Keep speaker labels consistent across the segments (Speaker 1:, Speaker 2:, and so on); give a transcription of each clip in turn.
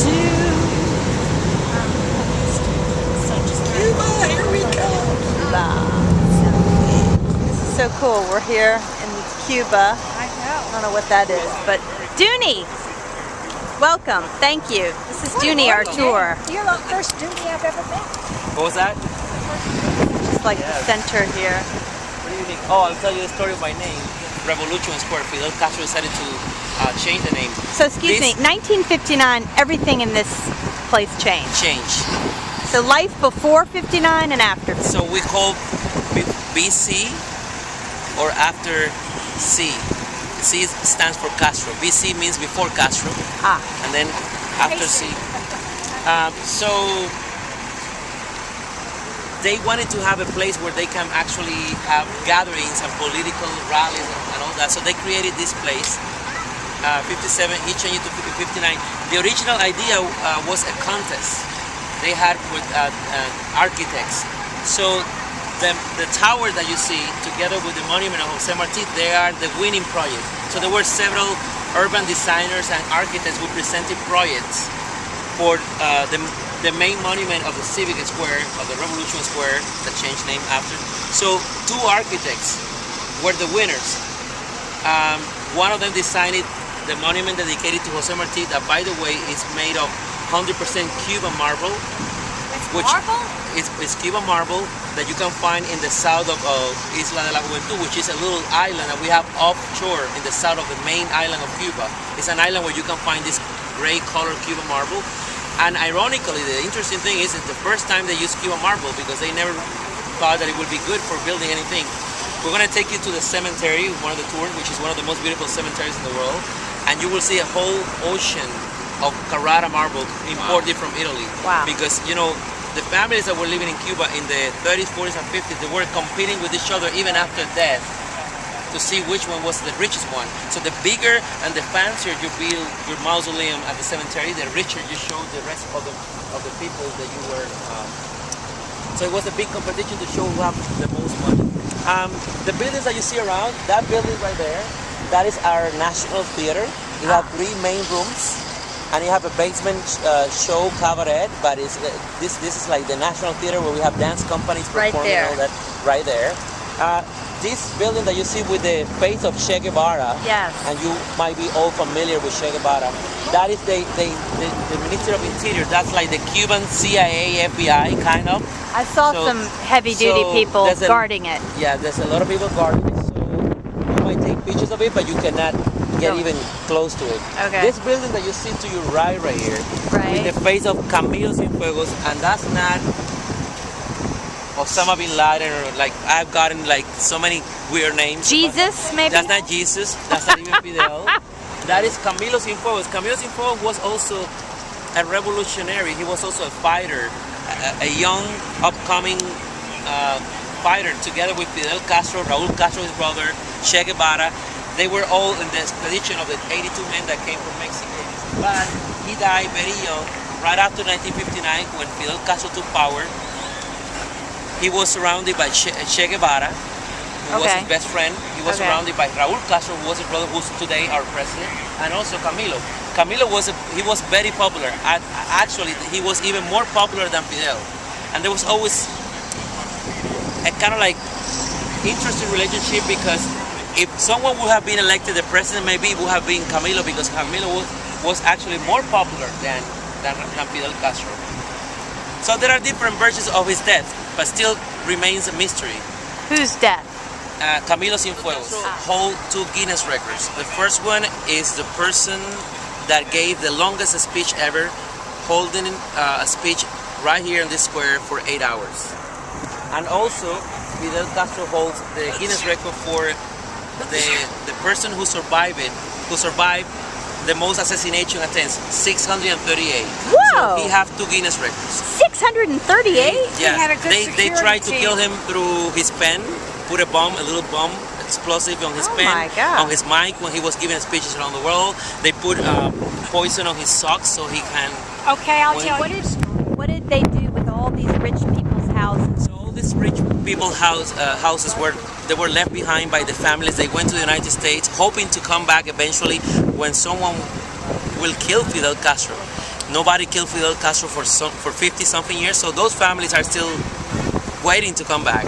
Speaker 1: to Cuba. Here we go.
Speaker 2: Cuba. This is so cool. We're here in Cuba.
Speaker 1: I know.
Speaker 2: I don't know what that is, but Dooney, welcome. Thank you. This is Dooney, our tour.
Speaker 1: You're the first Dooney I've ever met.
Speaker 3: What was that?
Speaker 2: Just like the center here.
Speaker 3: What do you think? Oh, I'll tell you the story of my name. Revolution Square. Fidel Castro decided to change the name.
Speaker 2: So excuse me, 1959, everything in this place changed.
Speaker 3: Change.
Speaker 2: So life before 59 and after.
Speaker 3: So we call BC or after C. C stands for Castro. BC means before Castro.
Speaker 2: Ah.
Speaker 3: And then after C. So they wanted to have a place where they can actually have gatherings and political rallies and all that. So they created this place. 57, he changed it to 59. The original idea was a contest they had with architects. So the tower that you see, together with the monument of Jose Marti, they are the winning project. So there were several urban designers and architects who presented projects for the main monument of the Civic Square, of the Revolution Square, that changed name after. So two architects were the winners. One of them designed the monument dedicated to Jose Marti, that by the way is made of 100% Cuban marble. It's Cuban marble that you can find in the south of Isla de la Juventud, which is a little island that we have offshore in the south of the main island of Cuba. It's an island where you can find this gray colored Cuban marble. And ironically, the interesting thing is it's the first time they used Cuban marble because they never thought that it would be good for building anything. We're going to take you to the cemetery, one of the tours, which is one of the most beautiful cemeteries in the world. And you will see a whole ocean of Carrara marble imported from Italy.
Speaker 2: Wow.
Speaker 3: Because, you know, the families that were living in Cuba in the 30s, 40s, and 50s, they were competing with each other even after death to see which one was the richest one. So the bigger and the fancier you build your mausoleum at the cemetery, the richer you show the rest of the people that you were. So it was a big competition to show who had the most money. The buildings that you see around, that building right there, that is our National Theater. You have three main rooms, and you have a basement show cabaret. But this is like the National Theater where we have dance companies performing all that right there. This building that you see with the face of Che Guevara,
Speaker 2: yes,
Speaker 3: and you might be all familiar with Che Guevara, that is the Ministry of Interior. That's like the Cuban CIA, FBI kind of.
Speaker 2: I saw some heavy-duty people guarding it.
Speaker 3: Yeah, there's a lot of people guarding it, so you might take pictures of it, but you cannot get even close to it.
Speaker 2: Okay.
Speaker 3: This building that you see to your right here, with the face of Camilo Cienfuegos, and that's not Osama bin Laden, or like I've gotten like so many weird names.
Speaker 2: Jesus, maybe?
Speaker 3: That's not Jesus. That's not even Fidel. That is Camilo Cienfuegos. Camilo Cienfuegos was also a revolutionary. He was also a fighter, a young, upcoming fighter, together with Fidel Castro, Raúl Castro, his brother, Che Guevara. They were all in the expedition of the 82 men that came from Mexico. But he died very young, right after 1959, when Fidel Castro took power. He was surrounded by Che Guevara, who was his best friend. He was surrounded by Raúl Castro, who was his brother, who's today our president, and also Camilo. Camilo was very popular. Actually, he was even more popular than Fidel. And there was always a kind of like interesting relationship, because if someone would have been elected the president, maybe it would have been Camilo, because Camilo was actually more popular than Fidel Castro. So there are different versions of his death, but still remains a mystery.
Speaker 2: Whose death?
Speaker 3: Camilo Cienfuegos hold two Guinness records. The first one is the person that gave the longest speech ever, holding a speech right here in this square for 8 hours. And also, Fidel Castro holds the Guinness record for the person who survived the most assassination attempts, 638.
Speaker 2: Whoa!
Speaker 3: So he have two Guinness records.
Speaker 2: 638?
Speaker 3: Yeah,
Speaker 1: He had a good
Speaker 3: they tried to
Speaker 1: security
Speaker 3: kill him through his pen, put a little bomb, explosive on his pen,
Speaker 2: my God.
Speaker 3: on his mic when he was giving speeches around the world. They put poison on his socks so he can.
Speaker 1: Okay, I'll tell you.
Speaker 2: What did they do with all these rich people's houses?
Speaker 3: So all these rich people's houses were left behind by the families. They went to the United States, hoping to come back eventually when someone will kill Fidel Castro. Nobody killed Fidel Castro for 50-something years, so those families are still waiting to come back.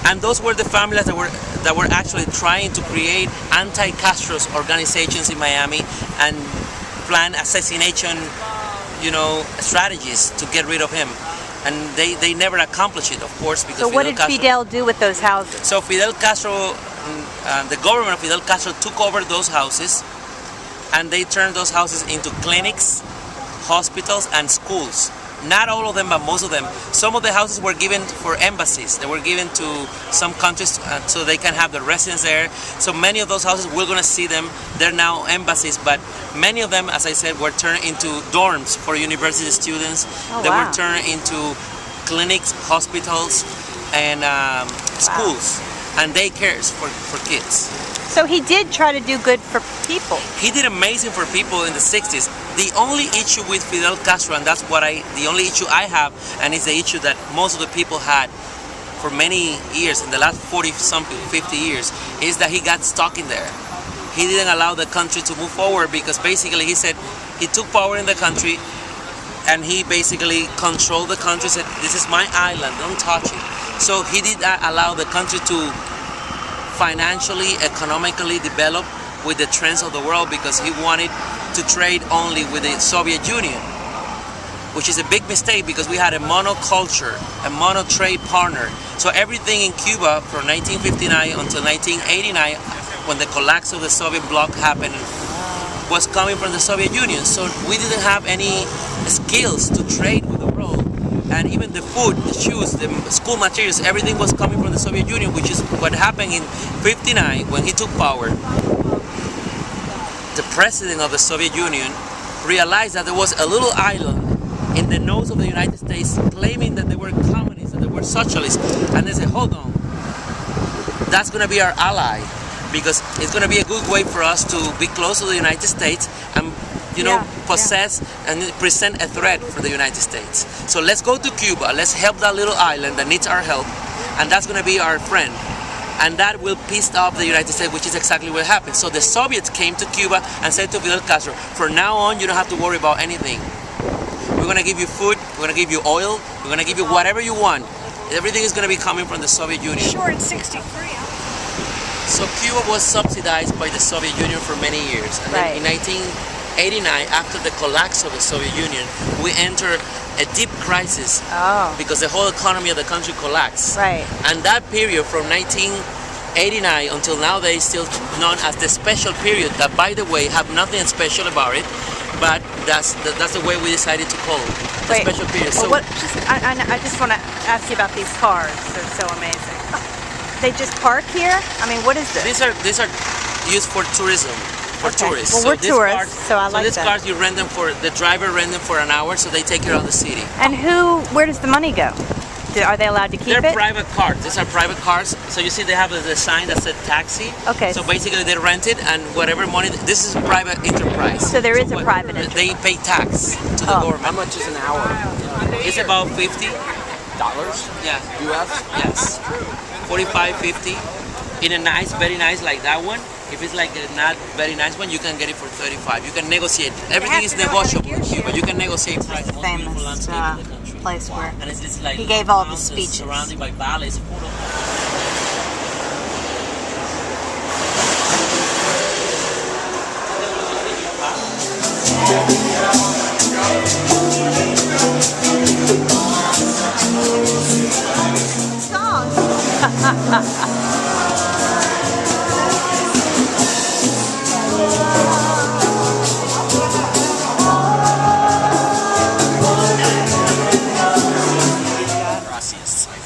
Speaker 3: And those were the families that were actually trying to create anti-Castro's organizations in Miami and plan assassination, strategies to get rid of him. And they never accomplished it, of course, because
Speaker 2: So what did Fidel do with those houses?
Speaker 3: So Fidel Castro, the government of Fidel Castro took over those houses, and they turned those houses into clinics, hospitals, and schools. Not all of them, but most of them. Some of the houses were given for embassies. They were given to some countries so they can have the residents there. So many of those houses, we're going to see them. They're now embassies, but many of them, as I said, were turned into dorms for university students.
Speaker 2: Oh,
Speaker 3: they
Speaker 2: wow.
Speaker 3: were turned into clinics, hospitals, and schools, and daycares for kids.
Speaker 2: So he did try to do good for people.
Speaker 3: He did amazing for people in the 60s. The only issue with Fidel Castro, and that's the only issue I have, and it's the issue that most of the people had for many years, in the last 40-something, 50 years, is that he got stuck in there. He didn't allow the country to move forward because basically he said he took power in the country and he basically controlled the country, said, this is my island, don't touch it. So he did not allow the country to financially, economically develop with the trends of the world because he wanted to trade only with the Soviet Union, which is a big mistake because we had a monoculture, a mono-trade partner. So everything in Cuba from 1959 until 1989, when the collapse of the Soviet bloc happened, was coming from the Soviet Union. So we didn't have any skills to trade with the world. And even the food, the shoes, the school materials, everything was coming from the Soviet Union, which is what happened in 59 when he took power. The president of the Soviet Union realized that there was a little island in the nose of the United States claiming that they were communists, that they were socialists. And they said, hold on, that's going to be our ally because it's going to be a good way for us to be close to the United States and possess and present a threat for the United States. So let's go to Cuba, let's help that little island that needs our help, and that's going to be our friend. And that will piss off the United States, which is exactly what happened. So the Soviets came to Cuba and said to Fidel Castro, from now on, you don't have to worry about anything. We're going to give you food, we're going to give you oil, we're going to give you whatever you want. Everything is going to be coming from the Soviet Union.
Speaker 1: Sure, in '63.
Speaker 3: So Cuba was subsidized by the Soviet Union for many years. And then in 1989, after the collapse of the Soviet Union, we entered a deep crisis because the whole economy of the country collapsed.
Speaker 2: Right.
Speaker 3: And that period from 1989 until nowadays still known as the special period, that by the way have nothing special about it, but that's the way we decided to call it, the special period.
Speaker 2: Well,
Speaker 3: So
Speaker 2: I just want to ask you about these cars. They're so amazing. They just park here? I mean, what is this?
Speaker 3: these are used for tourism. For tourists.
Speaker 2: Well, we're tourists, so I like that.
Speaker 3: So these cars, you rent them the driver rent them for an hour, so they take you around the city.
Speaker 2: And where does the money go? Are they allowed to keep it?
Speaker 3: They're private cars. These are private cars. So you see they have the sign that said taxi.
Speaker 2: Okay.
Speaker 3: So basically they rent it and whatever money, this is a private enterprise.
Speaker 2: So there is a private enterprise.
Speaker 3: They pay tax to the government.
Speaker 4: How much is an hour?
Speaker 3: It's about $50. Yeah.
Speaker 4: US?
Speaker 3: Yes. 45, 50. In a nice, very nice like that one. If it's like a not very nice one, you can get it for 35. You can negotiate. Everything is negotiable in Cuba. You can negotiate price. Most beautiful landscape in the country.
Speaker 2: Place where
Speaker 3: and it's just like
Speaker 2: he gave all the
Speaker 3: mountains
Speaker 2: speeches.
Speaker 3: surrounded by valleys.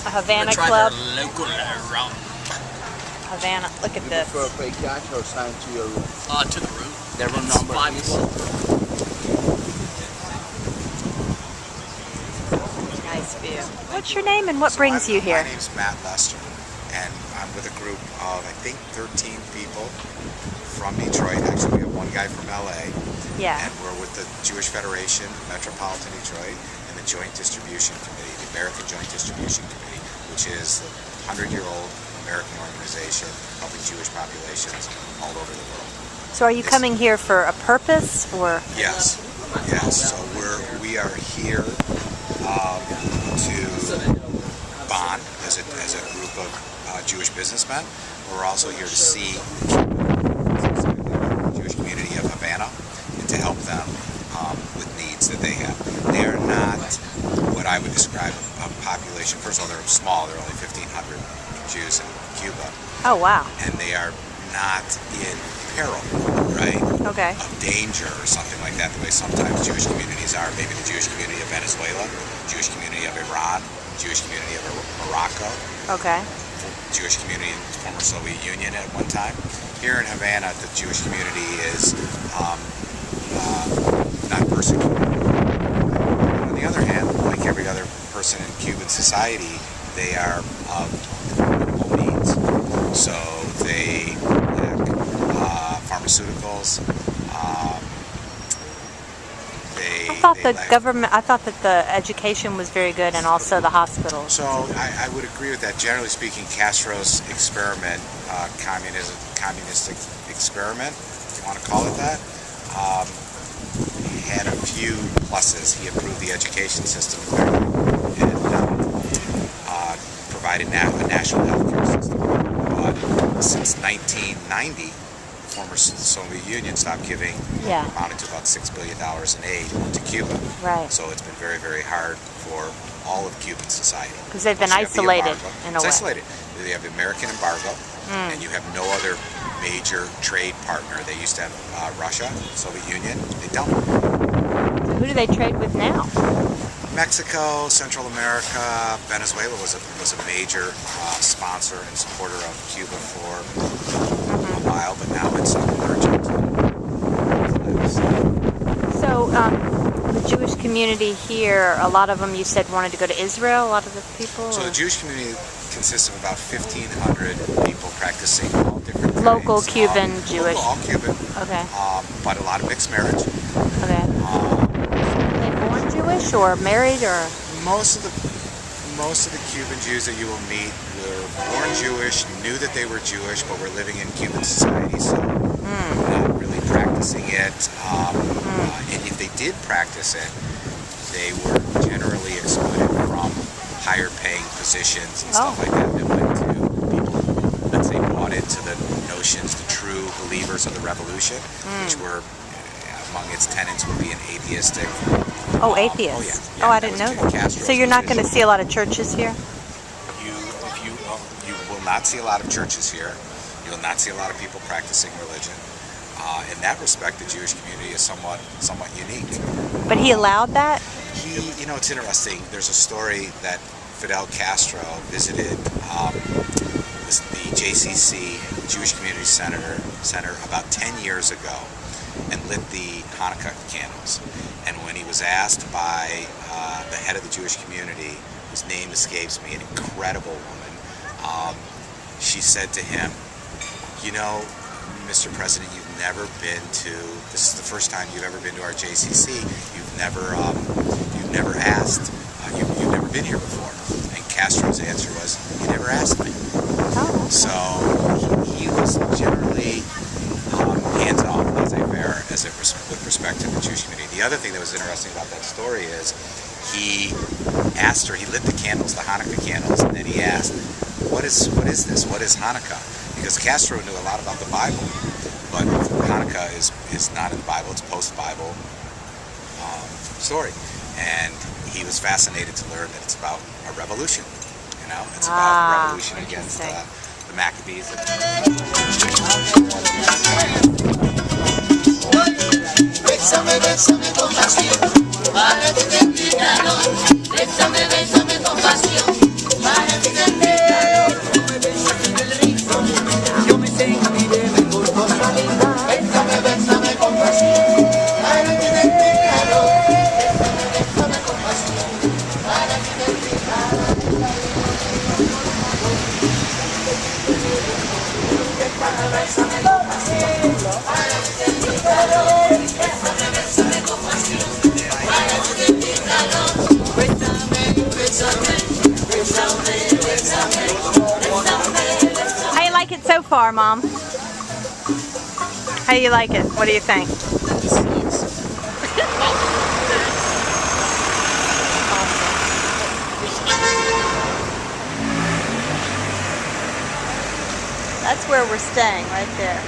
Speaker 2: A Havanna Club. Havanna. Look at this.
Speaker 4: For a fake cash or sign to your room?
Speaker 3: To the room.
Speaker 4: Their room number.
Speaker 2: Nice view. What's your name and what brings you here?
Speaker 5: My name's Matt Lester, and I'm with a group of, I think, 13 people from Detroit. Actually, we have one guy from LA.
Speaker 2: Yeah.
Speaker 5: And we're with the Jewish Federation, Metropolitan Detroit, and the Joint Distribution Committee, the American Joint Distribution Committee, which is a 100-year-old American organization helping Jewish populations all over the world.
Speaker 2: So are you coming here for a purpose or?
Speaker 5: Yes. Yes, so we are here to bond as a group of Jewish businessmen. We're also here to see the Jewish community of Havanna and to help them with needs that they have. They are not what I would describe a population. First of all, they're small. There are only 1,500 Jews in Cuba.
Speaker 2: Oh, wow.
Speaker 5: And they are not in peril, right?
Speaker 2: Okay.
Speaker 5: Of danger or something like that, the way sometimes Jewish communities are. Maybe the Jewish community of Venezuela, Jewish community of Iran, Jewish community of Morocco,
Speaker 2: Okay.
Speaker 5: Jewish community in the former Soviet Union at one time. Here in Havana, the Jewish community is not persecuted. On the other hand, like every other person in Cuban society, they are of minimal means. So they lack pharmaceuticals.
Speaker 2: I thought that the education was very good and also the hospitals.
Speaker 5: So I would agree with that. Generally speaking, Castro's experiment, communistic experiment, if you want to call it that, had a few pluses. He improved the education system and provided a national healthcare system. But since 1990, the former Soviet Union stopped giving, amounted to about $6 billion in aid to Cuba.
Speaker 2: Right.
Speaker 5: So it's been very, very hard for all of Cuban society.
Speaker 2: Because they've been isolated in a way.
Speaker 5: It's isolated. They have the American embargo, and you have no other major trade partner. They used to have Russia, Soviet Union. They don't.
Speaker 2: So who do they trade with now?
Speaker 5: Mexico, Central America, Venezuela was a major sponsor and supporter of Cuba for a while, but now it's emergent.
Speaker 2: So the Jewish community here, a lot of them you said wanted to go to Israel, a lot of the people?
Speaker 5: So the Jewish community consists of about 1,500 people practicing all different kinds.
Speaker 2: Local Cuban Jewish?
Speaker 5: All Cuban.
Speaker 2: Okay.
Speaker 5: But a lot of mixed marriage.
Speaker 2: Okay. Were they born Jewish or married or?
Speaker 5: Most of the Cuban Jews that you will meet were born Jewish, knew that they were Jewish, but were living in Cuban society, so not really practicing it. And if they did practice it, they were generally excluded from higher paying positions and stuff like that went to people, let's say, bought into the notions, the true believers of the revolution, which were, among its tenets would be an atheistic.
Speaker 2: Atheists.
Speaker 5: Oh, yeah.
Speaker 2: I didn't know that. So you're not going to see a lot of churches here?
Speaker 5: You will not see a lot of churches here. You will not see a lot of people practicing religion. In that respect, the Jewish community is somewhat unique.
Speaker 2: But he allowed that?
Speaker 5: It's interesting. There's a story that Fidel Castro visited the JCC, Jewish Community Center, about 10 years ago, and lit the Hanukkah candles. And when he was asked by the head of the Jewish community, whose name escapes me, an incredible woman, she said to him, Mr. President, you've never been to, this is the first time you've ever been to our JCC, you've never asked, you've never been here before. And Castro's answer was, you never asked me. So he was generally hands-off, laissez-faire, with respect to the Jewish community. The other thing that was interesting about that story is he asked her, he lit the candles, the Hanukkah candles, and then he asked, what is this? What is Hanukkah? Because Castro knew a lot about the Bible, but Hanukkah is not in the Bible, it's post-Bible story. And he was fascinated to learn that it's about a revolution, it's about a revolution against the Maccabees.
Speaker 6: Bésame, bésame con pasión, para ti sentir calor. Bésame, bésame con pasión, para ti sentir calor. Me besas en el ritmo, yo me sentiré mejor por soledad. Bésame, bésame con pasión, para ti sentir calor. Bésame, bésame con pasión, para ti sentir calor. Bésame, bésame con pasión, para ti sentir calor.
Speaker 2: How you like it so far, Mom? How do you like it? What do you think?
Speaker 3: This sucks.
Speaker 2: That's where we're staying, right there.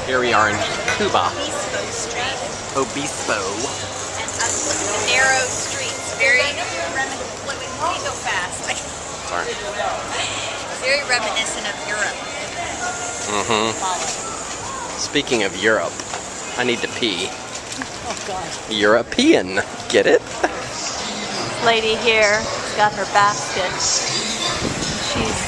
Speaker 7: Here we are in Cuba. Obispo.
Speaker 2: And narrow streets, very reminiscent. Wait, please go fast.
Speaker 7: Sorry.
Speaker 2: Very reminiscent of Europe.
Speaker 7: Speaking of Europe, I need to pee.
Speaker 2: Oh God.
Speaker 7: European. Get it?
Speaker 2: This lady here has got her basket. She's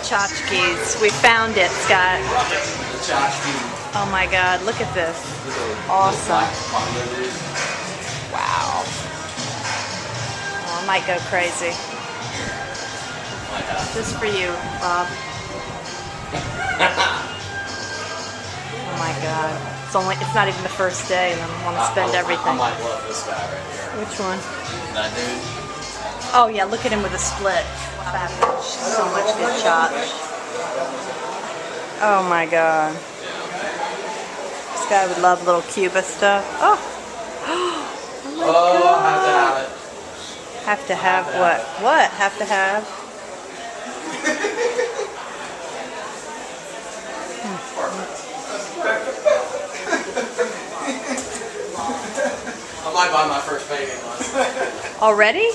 Speaker 2: tchotchkes. We found it, Scott. Oh my God, look at this. Awesome. Wow. Oh, I might go crazy. Just for you, Bob. Oh my God. It's not even the first day and I want to spend everything.
Speaker 7: I might love this guy right here.
Speaker 2: Which one?
Speaker 7: That dude.
Speaker 2: Oh yeah, look at him with a split. So much good shots. Oh my God. This guy would love little Cuba stuff. Oh. Oh my God.
Speaker 7: I have to have it.
Speaker 2: Have to have what? What? Have to have?
Speaker 7: I might buy my first bathing one.
Speaker 2: Already?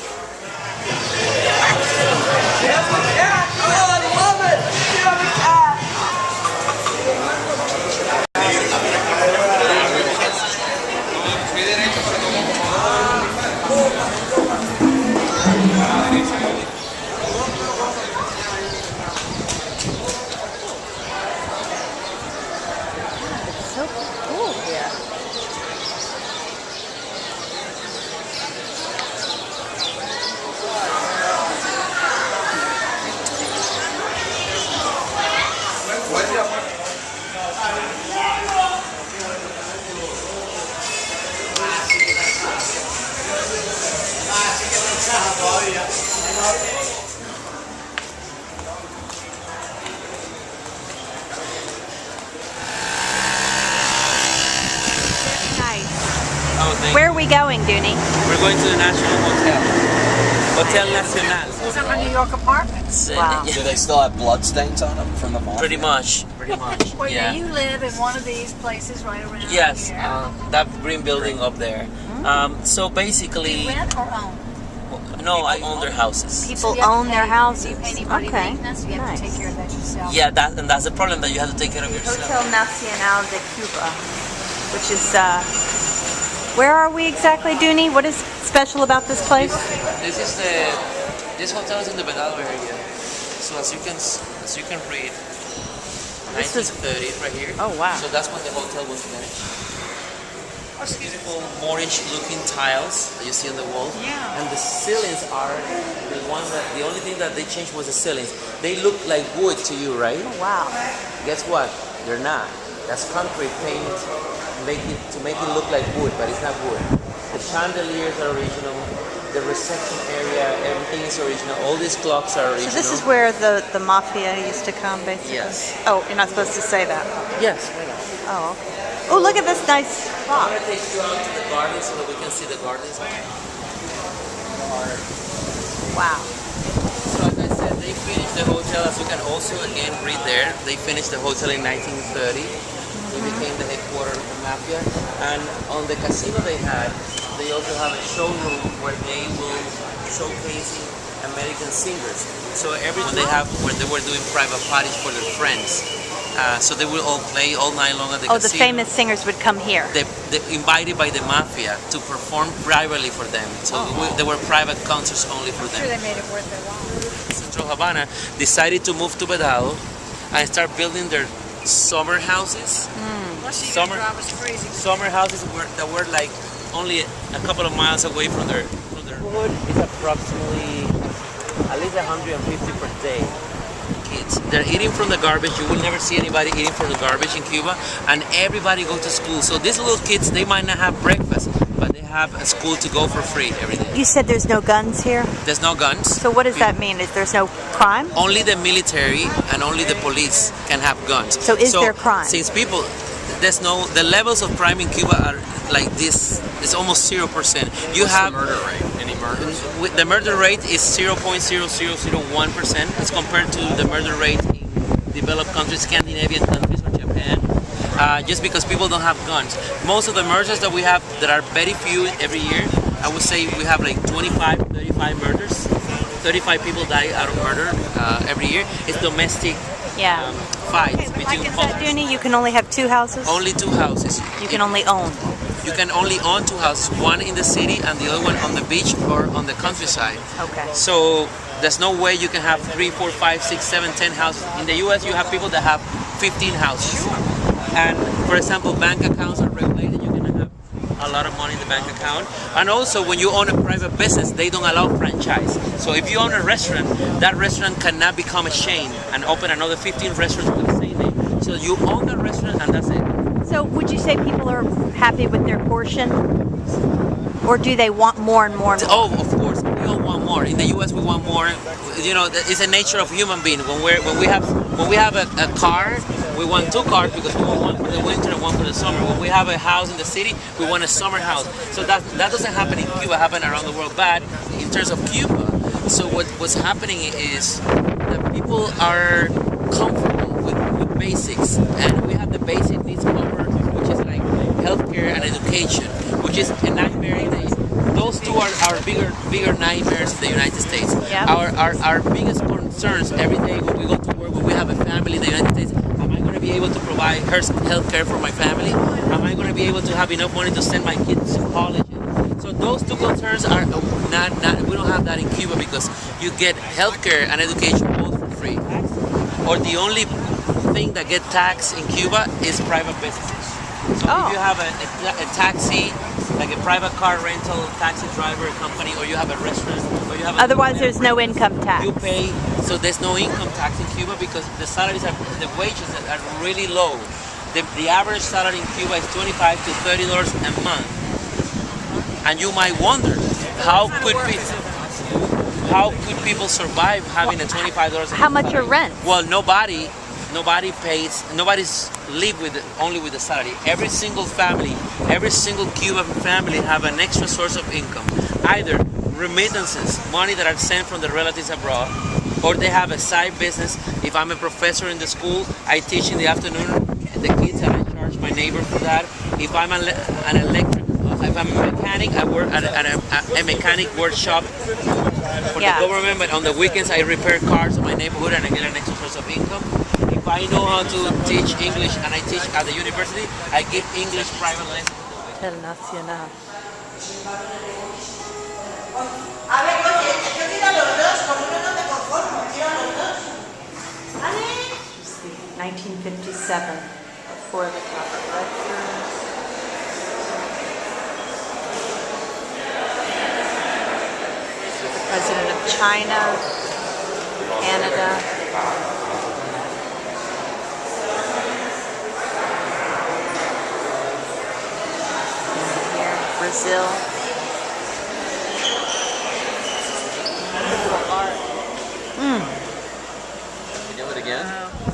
Speaker 2: So cool here. Where are we going, Dooney?
Speaker 3: We're going to the National Hotel. Hotel Nacional.
Speaker 1: Some are New York apartments.
Speaker 2: Wow.
Speaker 4: Do they still have bloodstains on them from the mafia?
Speaker 3: Pretty much.
Speaker 1: Well,
Speaker 3: Yeah.
Speaker 1: you live in one of these places right around
Speaker 3: Yes,
Speaker 1: here.
Speaker 3: that green building up there. So
Speaker 1: Do
Speaker 3: basically,
Speaker 1: you rent or own?
Speaker 3: no, I own their houses.
Speaker 2: People
Speaker 1: So you have to
Speaker 2: own their
Speaker 1: pay-
Speaker 2: houses.
Speaker 1: Do you pay anybody
Speaker 2: Okay.
Speaker 1: maintenance? You have to take care of that yourself.
Speaker 3: Yeah, and that's the problem, that you have to take care of yourself.
Speaker 2: Hotel Nacional de Cuba, which is, where are we exactly, Dooney? What is special about this place?
Speaker 3: This hotel is in the Vedado area. So as you can read,
Speaker 2: This is-
Speaker 3: 1930 right here.
Speaker 2: Oh, wow.
Speaker 3: So that's when the hotel was finished. Beautiful Moorish-looking tiles that you see on the walls.
Speaker 1: Yeah.
Speaker 3: And the ceilings are the only thing that they changed was the ceilings. They look like wood to you, right?
Speaker 2: Oh, wow.
Speaker 3: Guess what? They're not. That's concrete paint to make it look like wood, but it's not wood. The chandeliers are original. The reception area, everything is original. All these clocks are original.
Speaker 2: So this is where the mafia used to come, basically?
Speaker 3: Yes.
Speaker 2: Oh, you're not supposed to say that.
Speaker 3: Yes, why not?
Speaker 2: Oh, okay. Oh, look at this nice
Speaker 3: I'm
Speaker 2: clock.
Speaker 3: going to take you out to the garden so that we can see the gardens.
Speaker 2: Wow.
Speaker 3: So as I said, they finished the hotel, as you can also again read there. They finished the hotel in 1930. It became the headquarters of the mafia. And on the casino they also have a showroom where they will showcasing American singers. So every where they were doing private parties for their friends. So they will all play all night long at the
Speaker 2: Oh, the
Speaker 3: casino.
Speaker 2: famous singers would come here.
Speaker 3: They invited by the mafia to perform privately for them. So there were private concerts only for
Speaker 1: Sure,
Speaker 3: them.
Speaker 1: they made it worth their while.
Speaker 3: Central Havana decided to move to Vedado and start building their summer houses.
Speaker 1: Plus, you
Speaker 3: Summer-
Speaker 1: drive us crazy.
Speaker 3: Summer houses that were like only a couple of miles away from their neighborhood. It's approximately at least 150 per day. Kids, they're eating from the garbage. You will never see anybody eating from the garbage in Cuba, and everybody go to school. So these little kids, they might not have breakfast, but they have a school to go for free every day.
Speaker 2: You said there's no guns here?
Speaker 3: There's no guns.
Speaker 2: So what does that mean? Is there's no crime?
Speaker 3: Only the military and only the police can have guns.
Speaker 2: So is there crime?
Speaker 3: Since people, the levels of crime in Cuba are like this. It's almost 0%. You have
Speaker 7: the murder rate? Any murders?
Speaker 3: The murder rate is 0.0001% as compared to the murder rate in developed countries, Scandinavian countries, or Japan. Just because people don't have guns. Most of the murders that we have, that are very few every year, I would say we have like 25, 35 murders. 35 people die out of murder every year. It's domestic fights between couples.
Speaker 2: You can only have 2 houses?
Speaker 3: Only 2 houses.
Speaker 2: You can only own?
Speaker 3: You can only own 2 houses, one in the city and the other one on the beach or on the countryside.
Speaker 2: Okay.
Speaker 3: So there's no way you can have 3, 4, 5, 6, 7, 10 houses. In the US, you have people that have 15 houses. And for example, bank accounts are regulated. You can have a lot of money in the bank account. And also, when you own a private business, they don't allow franchise. So if you own a restaurant, that restaurant cannot become a chain and open another 15 restaurants with the same name. So you own the restaurant and that's it.
Speaker 2: So would you say people are happy with their portion? Or do they want more and more and more?
Speaker 3: Oh, of course. We all want more. In the U.S., we want more. You know, it's the nature of human being. When we have a car, we want 2 cars because we want one for the winter and one for the summer. When we have a house in the city, we want a summer house. So that doesn't happen in Cuba. It happens around the world. But in terms of Cuba, so what's happening is that people are comfortable with basics, and we have the basic needs covered, which is like healthcare and education, which is a nightmare. Those 2 are our bigger nightmares in the United States.
Speaker 2: Yep.
Speaker 3: Our biggest concerns every day when we go to work, when we have a family in the United States, am I going to be able to provide health care for my family? Am I going to be able to have enough money to send my kids to college? So those 2 concerns are not we don't have that in Cuba, because you get health care and education both for free. Or the only thing that get taxed in Cuba is private businesses. So if you have a taxi, like a private car rental, taxi driver company, or you have a restaurant, or you have a
Speaker 2: Otherwise, there's no income tax.
Speaker 3: You pay, so there's no income tax in Cuba because the salaries the wages are really low. The average salary in Cuba is $25 to $30 a month, and you might wonder how could people survive having a $25 a month?
Speaker 2: How much are rent?
Speaker 3: Well, nobody's live only with the salary. Every single family, every single Cuban family have an extra source of income. Either remittances, money that are sent from the relatives abroad, or they have a side business. If I'm a professor in the school, I teach in the afternoon the kids and I charge my neighbor for that. If I'm if I'm a mechanic, I work at a mechanic workshop for the government, but on the weekends I repair cars in my neighborhood and I get an extra source of income. If I know how to teach English and I teach at the university, I give English private lessons.
Speaker 2: Internacional.
Speaker 6: A ver, oye, yo tiro los 2, como no me conformo, tiro los 2. ¿Vale?
Speaker 2: 1957, before the Catholic lectures. President of China, Canada. Here, Brazil.
Speaker 7: Do it again?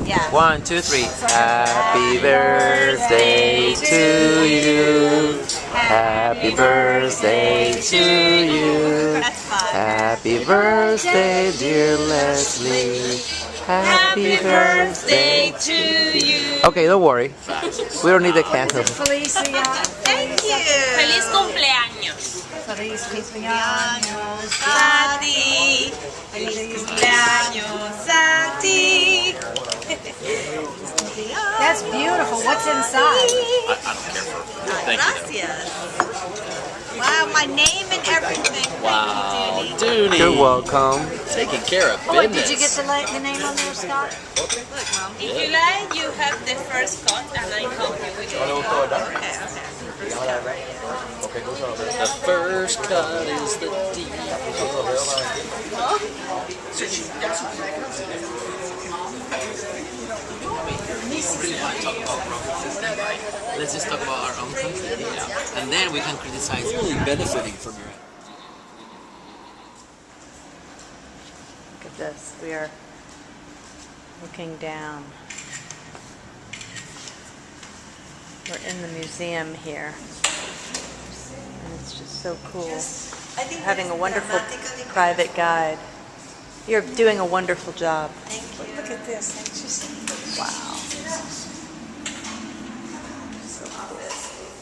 Speaker 2: Yeah.
Speaker 3: 1, 2, 3. Happy birthday to you. Happy birthday to you. Happy birthday, dear Leslie. Happy birthday to you. Okay, don't worry. We don't need the candle.
Speaker 1: Felicia.
Speaker 6: Thank you.
Speaker 8: Feliz cumpleaños.
Speaker 1: Feliz cumpleaños
Speaker 6: a ti. Feliz cumpleaños a ti.
Speaker 1: That's beautiful. What's inside?
Speaker 7: I don't care for thank you.
Speaker 6: Gracias. Wow, my name and everything.
Speaker 7: Wow,
Speaker 6: Thank you,
Speaker 7: Dooney.
Speaker 3: You're welcome.
Speaker 7: Taking care of
Speaker 1: Oh,
Speaker 7: business.
Speaker 1: did you get the name on there, Scott?
Speaker 6: Look, Mom.
Speaker 8: If you like, you have the first cut and I help you with it.
Speaker 7: The first cut is the deep.
Speaker 3: really want to talk about progress system, right? Let's just talk about our own country, and then we can criticize.
Speaker 4: Really benefiting from your.
Speaker 2: Look at this. We are looking down. We're in the museum here. And it's just so cool. Having a wonderful private guide. You're doing a wonderful job.
Speaker 1: Look at this. Ain't you seen?
Speaker 2: Wow.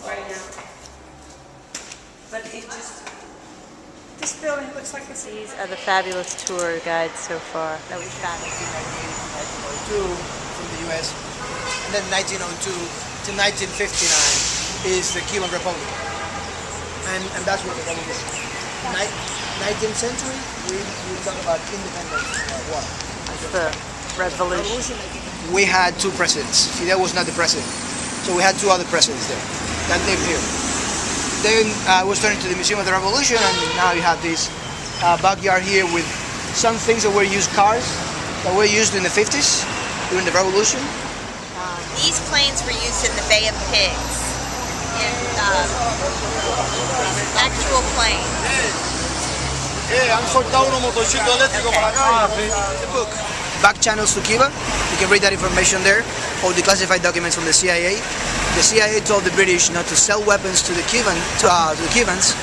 Speaker 1: Right now. But it just, this building looks like it's.
Speaker 2: These are the fabulous tour guides so far that we found.
Speaker 9: 1902 from the U.S. and then 1902 to 1959 is the Cuban Republic, and that's what the Republic is. 19th century, we talk about independence war.
Speaker 2: That's the revolution.
Speaker 9: We had two presidents. Fidel was not the president, so we had two other presidents there that lived here. Then I was turning to the Museum of the Revolution, and now you have this backyard here with some things that were used cars that were used in the 50s during the Revolution.
Speaker 8: These planes were used in the Bay of Pigs. Actual plane.
Speaker 9: The book. Back channels to Cuba. You can read that information there. All the classified documents from the CIA. The CIA told the British not to sell weapons to the Cubans,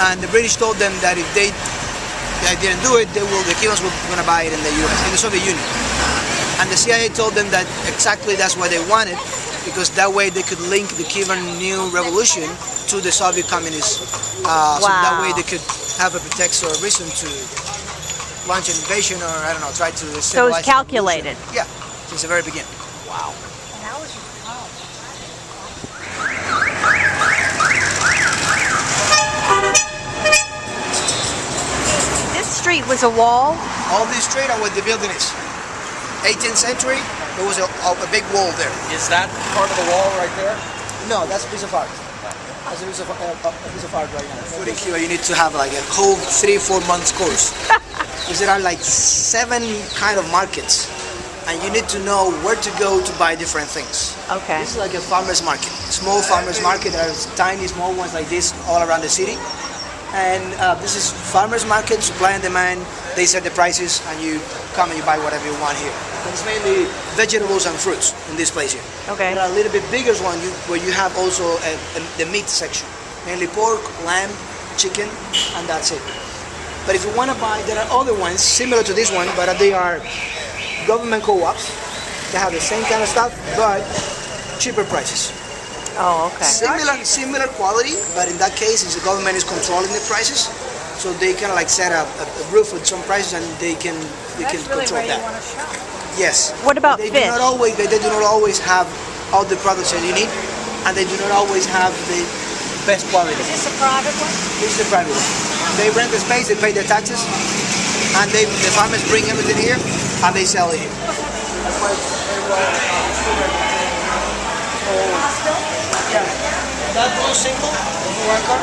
Speaker 9: and the British told them that if they didn't do it, the Cubans were going to buy it in the US, in the Soviet Union. And the CIA told them that exactly that's what they wanted, because that way they could link the Cuban new revolution to the Soviet communists. So that way they could have a pretext or a reason to launch an invasion, or I don't know, try to stabilize.
Speaker 2: So it was calculated.
Speaker 9: Yeah, since the very beginning.
Speaker 2: Wow.
Speaker 1: And that was
Speaker 2: This street was a wall.
Speaker 9: All this street are where the building is. 18th century, there was a big wall there.
Speaker 4: Is that part of the wall right there?
Speaker 9: No, that's a piece of art. That's a piece of art right now. Food in Cuba, you need to have like a whole 3-4 months course. Because there are like 7 kind of markets, and you need to know where to go to buy different things.
Speaker 2: Okay.
Speaker 9: This is like a farmer's market, small farmer's market. There are tiny, small ones like this all around the city. And this is farmer's market, supply and demand. They set the prices, and you come and you buy whatever you want here. And it's mainly vegetables and fruits in this place here.
Speaker 2: Okay.
Speaker 9: There are a little bit bigger one where you have also the meat section, mainly pork, lamb, chicken, and that's it. But if you want to buy, there are other ones similar to this one, but they are government co-ops. They have the same kind of stuff, but cheaper prices.
Speaker 2: Oh, okay.
Speaker 9: Similar quality, but in that case, the government is controlling the prices, so they kind of like set up a roof with some prices, and they can
Speaker 1: really
Speaker 9: control
Speaker 1: where
Speaker 9: that.
Speaker 1: you want to shop.
Speaker 9: Yes.
Speaker 2: What about
Speaker 9: they
Speaker 2: fish?
Speaker 9: Do not always, they do not always have all the products that you need, and they do not always have the best quality.
Speaker 1: Is this a private one?
Speaker 9: This is a private one. They rent the space, they pay their taxes, and the farmers bring everything here, and they sell it here. That's why it's very well. Yeah. That blue symbol, the blue anchor,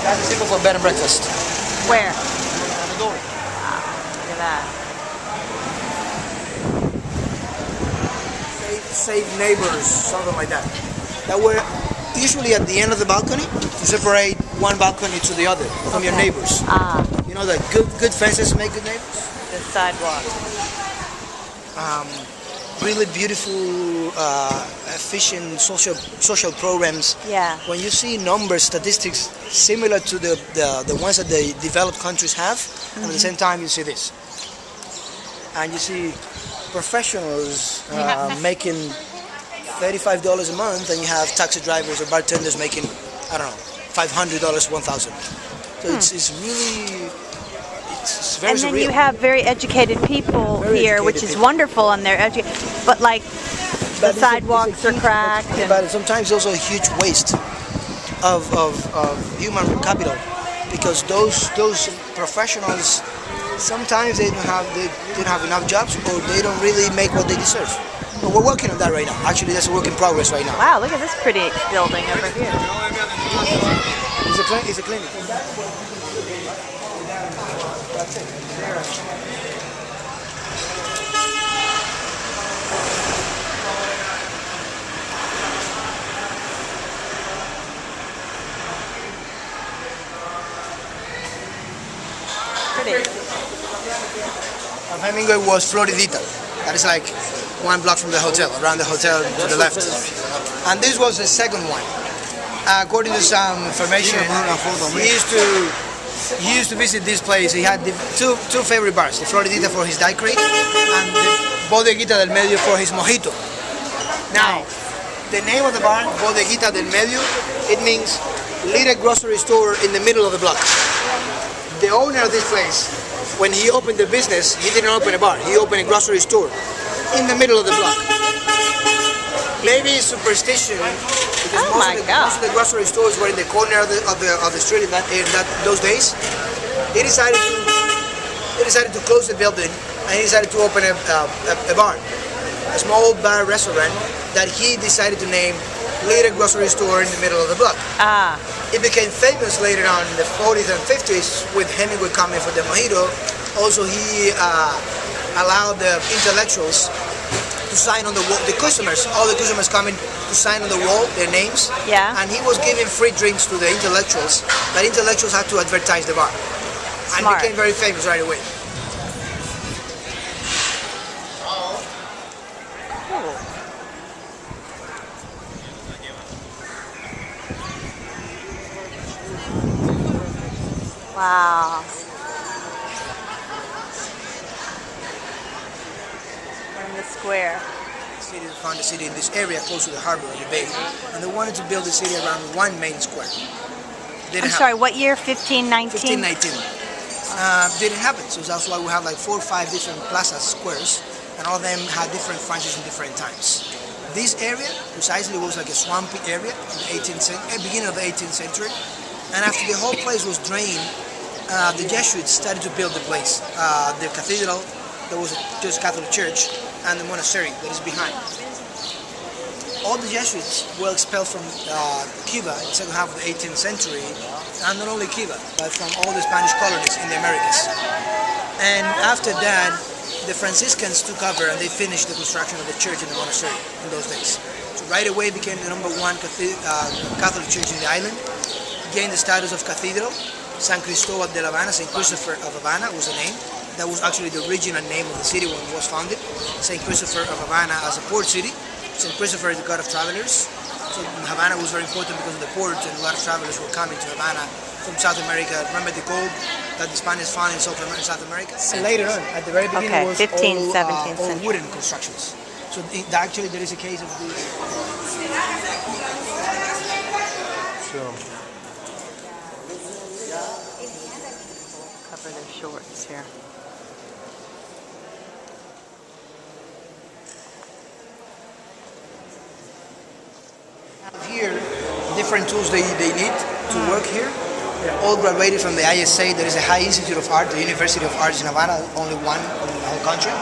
Speaker 9: that's a symbol for bed and breakfast.
Speaker 2: Where?
Speaker 9: On the door.
Speaker 2: Look at that.
Speaker 9: Save neighbors, something like that. That were usually at the end of the balcony to separate one balcony to the other from your neighbors.
Speaker 2: Ah,
Speaker 9: You know that good fences make good neighbors.
Speaker 2: the sidewalk.
Speaker 9: Really beautiful, efficient social programs.
Speaker 2: Yeah.
Speaker 9: When you see numbers, statistics similar to the ones that the developed countries have, and at the same time you see this, and you see professionals making $35 a month, and you have taxi drivers or bartenders making, I don't know, $500, $1,000. So it's really, it's very
Speaker 2: And then
Speaker 9: surreal.
Speaker 2: you have very educated people
Speaker 9: Very
Speaker 2: here,
Speaker 9: educated
Speaker 2: which is
Speaker 9: people.
Speaker 2: wonderful, and they're educated. But like the
Speaker 9: But
Speaker 2: sidewalks are
Speaker 9: huge-
Speaker 2: cracked. And,
Speaker 9: But sometimes also a huge waste of human capital, because those professionals sometimes they don't have enough jobs, or they don't really make what they deserve. But we're working on that right now. Actually, that's a work in progress right now.
Speaker 2: wow, look at this pretty building over here.
Speaker 9: It's a clinic. That's it. of Hemingway was Floridita. That is like 1 block from the hotel, around the hotel to the left. And this was the second one. According to some information, he used to visit this place. He had the two favorite bars, the Floridita for his daiquiri and the Bodeguita del Medio for his mojito. Now, the name of the bar, Bodeguita del Medio, it means little grocery store in the middle of the block. The owner of this place, when he opened the business, he didn't open a bar, he opened a grocery store in the middle of the block. Maybe superstition, because most of the grocery stores were in the corner of the street in those days. He decided to close the building and he decided to open a bar, a small bar restaurant that he decided to name Little Grocery Store in the middle of the block. It became famous later on in the 40s and 50s with Hemingway coming for the mojito. Also, he allowed the intellectuals to sign on the wall, the customers, all the customers coming to sign on the wall their names.
Speaker 2: Yeah.
Speaker 9: And he was giving free drinks to the intellectuals, but intellectuals had to advertise the bar. And
Speaker 2: Smart.
Speaker 9: became very famous right away.
Speaker 2: Cool. Wow. We're in the square.
Speaker 9: The city found the city in this area close to the harbor of the bay, and they wanted to build the city around one main square.
Speaker 2: I'm sorry, what year? 1519?
Speaker 9: 1519. Didn't happen, so that's why we have like 4 or 5 different plazas, squares, and all of them had different functions in different times. This area precisely was like a swampy area in the 18th century, beginning of the 18th century, and after the whole place was drained, the Jesuits started to build the place. The cathedral, there was a just Catholic church, and the monastery that is behind. All the Jesuits were expelled from Cuba in the second half of the 18th century, and not only Cuba, but from all the Spanish colonies in the Americas. And after that, the Franciscans took over and they finished the construction of the church and the monastery in those days. So right away became the #1 Catholic church in the island, gained the status of cathedral. San Cristobal de La Habana, St. Christopher of Havana was the name. That was actually the original name of the city when it was founded. St. Christopher of Havana as a port city. St. Christopher is the god of travelers. So Havana was very important because of the port, and a lot of travelers were coming to Havana from South America. Remember the gold that the Spaniards found in South America? And later on, at the very beginning, was
Speaker 2: 15th,
Speaker 9: all,
Speaker 2: 17th
Speaker 9: all
Speaker 2: century.
Speaker 9: wooden constructions. So actually there is a case of this.
Speaker 2: Cover their shorts here.
Speaker 9: Here, different tools they need to work here. They're all graduated from the ISA. There is a High Institute of Art, the University of Arts in Havana, only one in the whole country.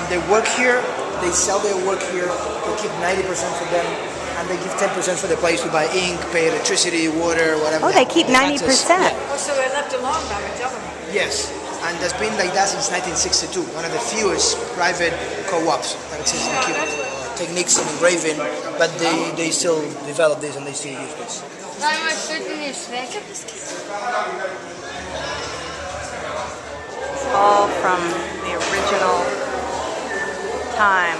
Speaker 9: They work here, they sell their work here, they keep 90% for them, and they give 10% for the place to buy ink, pay electricity, water, whatever.
Speaker 2: Oh, they keep 90%.
Speaker 1: Oh, so they're left alone by the government.
Speaker 9: Yes, and that's been like that since 1962, one of the fewest private co-ops that exist in Cuba. Techniques in engraving, but they still develop this and they still use this.
Speaker 2: It's all from the original time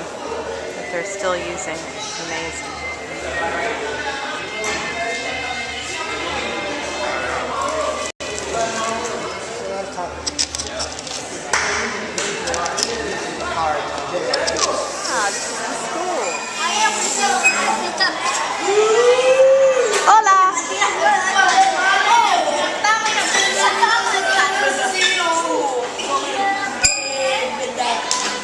Speaker 2: that they're still using. It's amazing. Ah, this is the school. Hola!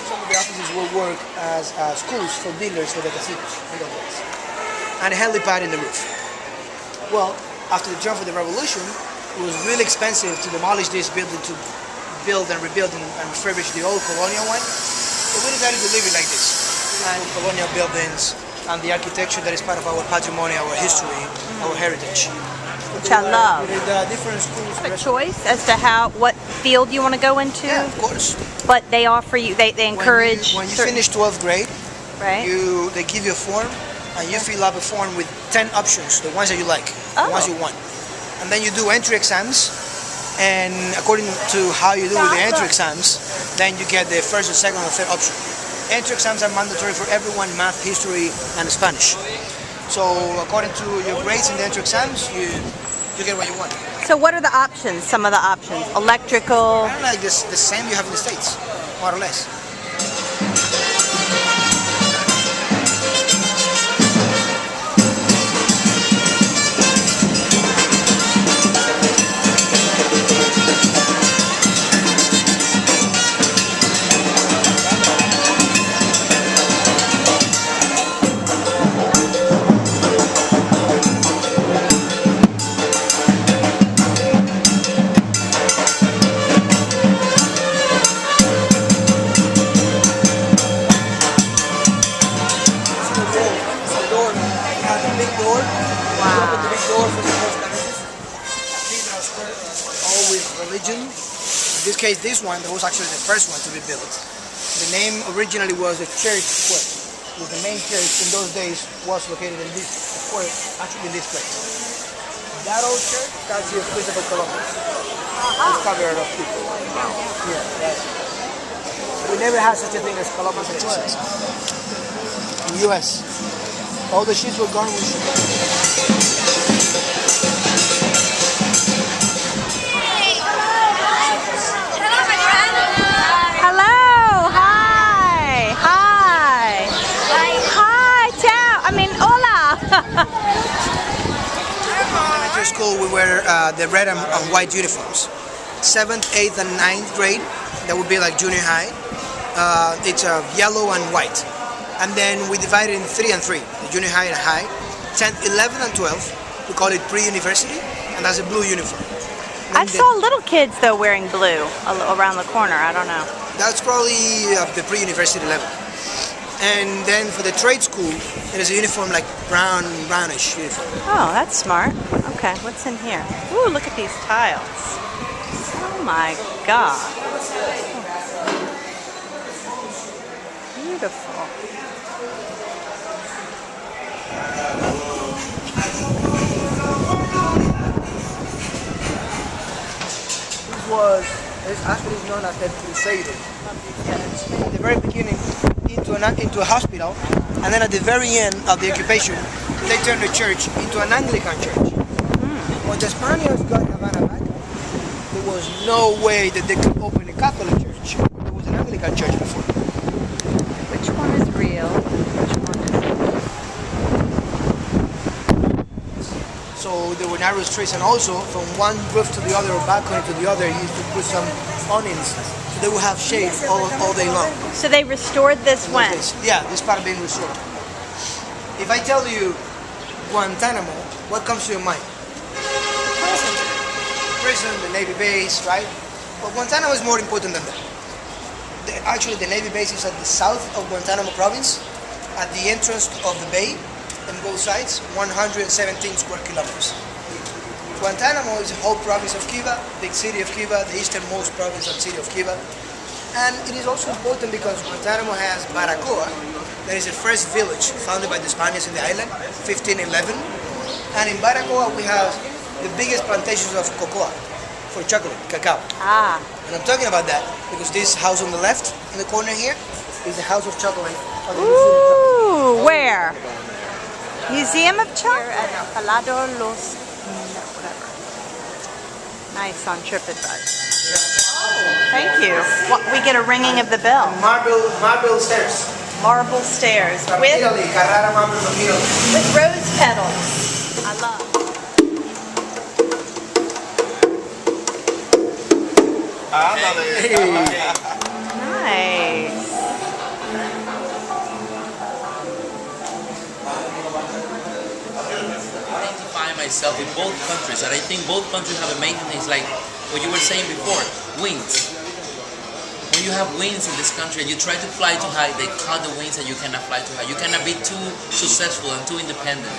Speaker 9: Some of the offices will work as schools for dealers for the casinos in those days. And a helipad in the roof. Well, after the turn of the revolution, it was really expensive to demolish this building, to build and rebuild and refurbish the old colonial one. So we decided to leave it like this. And colonial buildings and the architecture that is part of our patrimony, our history, our heritage.
Speaker 2: Which I love.
Speaker 9: With different schools.
Speaker 2: Have a choice as to what field you want to go into.
Speaker 9: Yeah, of course.
Speaker 2: But they offer you, they encourage.
Speaker 9: When you finish 12th grade,
Speaker 2: right?
Speaker 9: They give you a form, and you fill up a form with 10 options, the ones that you like, the ones you want. And then you do entry exams, And according to how you do with the entry exams, then you get the first, or second, or third option. Entry exams are mandatory for everyone, math, history, and Spanish. So according to your grades in the entry exams, you get what you want.
Speaker 2: So what are the options? Some of the options? Electrical.
Speaker 9: Kind of like this, the same you have in the States, more or less. Religion. In this case, this one that was actually the first one to be built. The name originally was the Church Square. Because the main church in those days was located in this square, actually in this place. That old church, that's the Christopher Columbus. It's covered of people. Yeah, that's it. We never had such a thing as Columbus in the US. All the ships were gone with ships. Elementary school, we wear the red and white uniforms. 7th, 8th, and 9th grade, that would be like junior high. It's yellow and white. And then we divide it in 3 and 3, the junior high and high. 10th, 11th, and 12th, we call it pre-university, and that's a blue uniform.
Speaker 2: I saw little kids though wearing blue around the corner. I don't know.
Speaker 9: That's probably the pre-university level. And then for the trade school, it is a uniform like brownish uniform.
Speaker 2: Oh, that's smart. Okay, what's in here? Ooh, look at these tiles. Oh my God. Beautiful.
Speaker 9: This actually is known as the Crusader. At the very beginning, into a hospital, and then at the very end of the occupation, they turned the church into an Anglican church. When the Spaniards got Havana back, there was no way that they could open a Catholic church. There was an Anglican church before.
Speaker 2: Which one is real? Which one isn't?
Speaker 9: So there were narrow streets, and also from one roof to the other or balcony to the other, you used to put some awnings. They would have shade all day long.
Speaker 2: So they restored this when?
Speaker 9: Yeah, this part being restored. If I tell you Guantanamo, what comes to your mind? Prison. Prison, the Navy base, right? But Guantanamo is more important than that. Actually, the Navy base is at the south of Guantanamo province, at the entrance of the bay, on both sides, 117 square kilometers. Guantanamo is the whole province of Cuba, big city of Cuba, the easternmost province of the city of Cuba. And it is also important because Guantanamo has Baracoa, that is the first village founded by the Spaniards in the island, 1511. And in Baracoa we have the biggest plantations of cocoa for chocolate, cacao.
Speaker 2: Ah.
Speaker 9: And I'm talking about that because this house on the left, in the corner here, is the house of chocolate.
Speaker 2: Ooh, where? Museum of Chocolate? Palado Los... whatever. Nice on TripAdvisor. Thank you. What, we get a ringing of the bell.
Speaker 9: Marble stairs.
Speaker 2: Marble stairs with rose petals. I love. Nice.
Speaker 3: Identify myself with both countries, and I think both countries have a main thing, like what you were saying before, wings. When you have wings in this country and you try to fly too high, they cut the wings and you cannot fly too high. You cannot be too successful and too independent.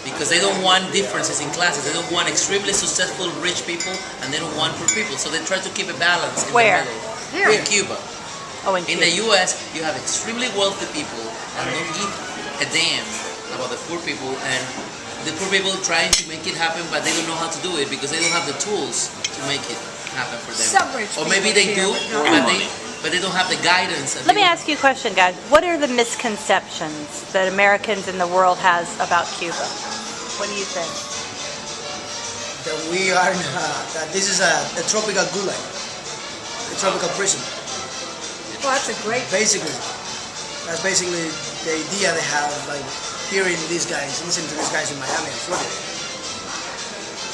Speaker 3: Because they don't want differences in classes. They don't want extremely successful rich people and they don't want poor people. So they try to keep a balance in the middle.
Speaker 2: Here.
Speaker 3: In Cuba.
Speaker 2: Oh, in
Speaker 3: the US, you have extremely wealthy people and don't give a damn about the poor people, and the poor people trying to make it happen, but they don't know how to do it because they don't have the tools to to make it happen for them.
Speaker 1: Some rich
Speaker 3: Or maybe
Speaker 1: people
Speaker 3: they do,
Speaker 1: here,
Speaker 3: but they don't have the guidance. And
Speaker 2: Let me
Speaker 3: they
Speaker 2: ask you a question, guys. What are the misconceptions that Americans in the world has about Cuba? What do you think?
Speaker 9: That we are, that this is a tropical gulag, a tropical prison.
Speaker 1: Well, that's a great.
Speaker 9: Basically, that's basically the idea they have, like hearing these guys, listening to these guys in Miami and Florida.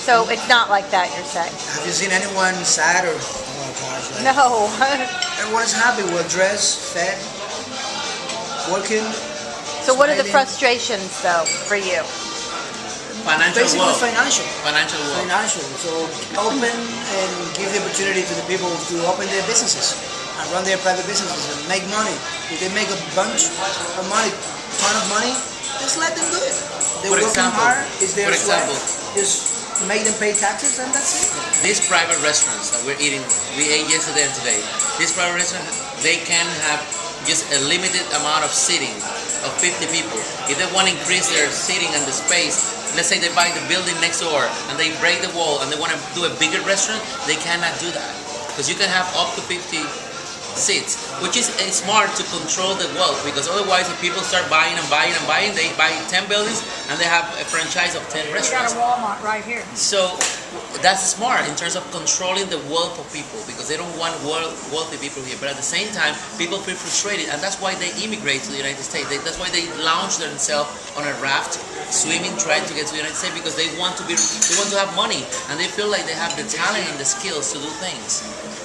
Speaker 2: So it's not like that, you're saying?
Speaker 9: Have you seen anyone sad or? Oh gosh. Like,
Speaker 2: No.
Speaker 9: everyone's happy, well dressed, fed, working.
Speaker 2: So what are the
Speaker 9: smiling.
Speaker 2: frustrations, though, for you?
Speaker 3: financial
Speaker 9: Basically
Speaker 3: wealth.
Speaker 9: financial.
Speaker 3: Financial wealth.
Speaker 9: Financial. So open and give the opportunity to the people to open their businesses and run their private businesses and make money. If they make a bunch of money, ton of money, just let them do it. They're
Speaker 3: For
Speaker 9: working
Speaker 3: example-
Speaker 9: hard. It's their
Speaker 3: for
Speaker 9: sweat.
Speaker 3: example-
Speaker 9: Just make them pay taxes and that's it.
Speaker 3: These private restaurants that we're eating, we ate yesterday and today. These private restaurants, they can have just a limited amount of seating of 50 people. If they want to increase their seating and the space, let's say they buy the building next door and they break the wall and they want to do a bigger restaurant, they cannot do that. Because you can have up to 50 seats, which is smart to control the wealth, because otherwise if people start buying and buying and buying, they buy 10 buildings and they have a franchise of 10
Speaker 1: We got
Speaker 3: restaurants.
Speaker 1: a Walmart right here.
Speaker 3: So that's smart in terms of controlling the wealth of people, because they don't want wealthy people here. But at the same time, people feel frustrated, and that's why they immigrate to the United States. That's why they launch themselves on a raft, swimming, trying to get to the United States, because they want to have money, and they feel like they have the talent and the skills to do things.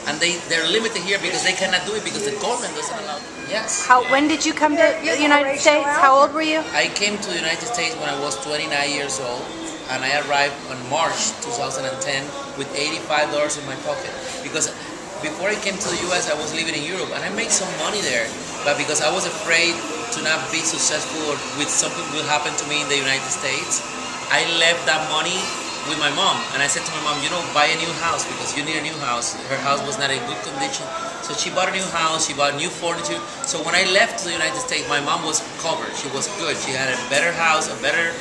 Speaker 3: And they're limited here because they cannot do it because the government doesn't allow them. Yes.
Speaker 2: When did you come to
Speaker 1: You're
Speaker 2: the United
Speaker 1: racial
Speaker 2: States? How old were you?
Speaker 3: I came to the United States when I was 29 years old, and I arrived on March 2010 with $85 in my pocket. Because before I came to the US, I was living in Europe, and I made some money there. But because I was afraid to not be successful or with something will happen to me in the United States, I left that money with my mom. And I said to my mom, buy a new house because you need a new house. Her house was not in good condition. So she bought a new house, she bought new furniture. So when I left to the United States, my mom was covered. She was good. She had a better house, a better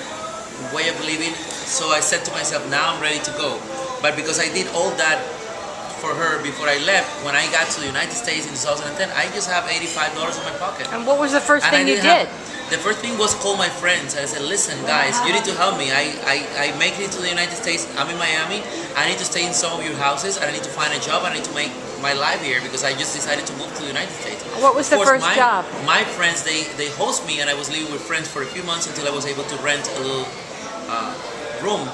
Speaker 3: way of living. So I said to myself, now I'm ready to go. But because I did all that for her before I left, when I got to the United States in 2010, I just have $85 in my pocket.
Speaker 2: And what was the first
Speaker 3: And I
Speaker 2: thing you
Speaker 3: didn't
Speaker 2: did?
Speaker 3: The first thing was call my friends. I said, listen, guys, you need to help me. I make it to the United States. I'm in Miami. I need to stay in some of your houses. And I need to find a job. I need to make my life here because I just decided to move to the United States.
Speaker 2: What was the first job?
Speaker 3: My friends, they host me, and I was living with friends for a few months until I was able to rent a little room.